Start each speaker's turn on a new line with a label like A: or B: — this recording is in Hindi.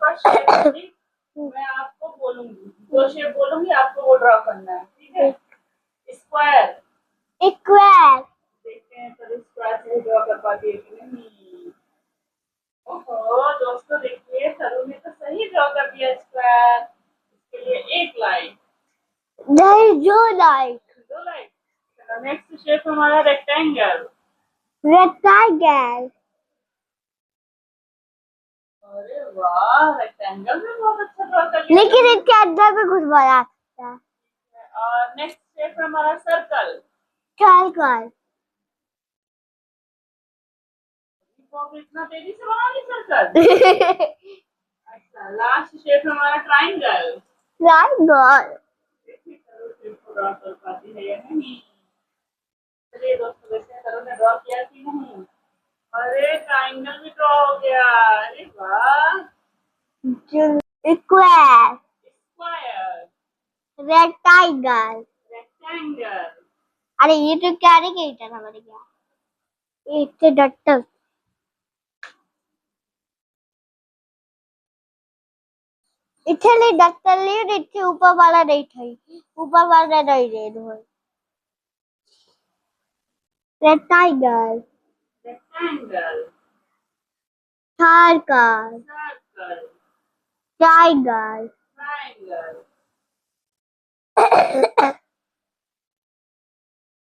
A: आपका शेप है, ठीक? मैं आपको बोलूंगी, जो शेप बोलूंगी आपको वो ड्रॉ करना है, ठीक है? स्क्वायर।
B: स्क्वायर।
A: देखते हैं सर स्क्वायर से ड्रॉ कर पाती है कि नहीं। ओहो दोस्तों देखिए सरू ने तो सही ड्रॉ कर दिया स्क्वायर। इसके लिए 1 लाइक।
B: नहीं, जो लाइक।
A: 2 लाइक। चलो नेक्स्ट शेप हमारा रेक्टेंगल।
B: रेक्टेंगल।
A: अरे वाह, रेक्टेंगल में बहुत अच्छा ड्रॉ कर लिया।
B: लेकिन इसके अंदर भी कुछ बना सकता है।
A: और नेक्स्ट शेप हमारा सर्कल।
B: सर्कल।
A: इतना तेजी से बना ली सर्कल। अच्छा लास्ट शेप हमारा ट्राइंगल।
B: ट्राइंगल।
A: देखिए करो शेप को ड्रॉ कर पाती है या नहीं। चलिए दोस्तों देखते हैं करो ने ड्रॉ किया कि नहीं। अरे ट्राइंगल भी ड्रॉ हो गया। अरे वाह।
B: स्क्वायर।
A: स्क्वायर।
B: रेक्टेंगल।
A: रेक्टेंगल।
B: अरे ये तो कैलकुलेटर था मेरे क्या। इससे डॉक्टर इथे डॉक्टर ले इथे ऊपर वाला नहीं था, ऊपर वाला नहीं दे दो। Rectangle.
A: Rectangle.
B: Circle.
A: Circle.
B: Triangle.
A: Triangle.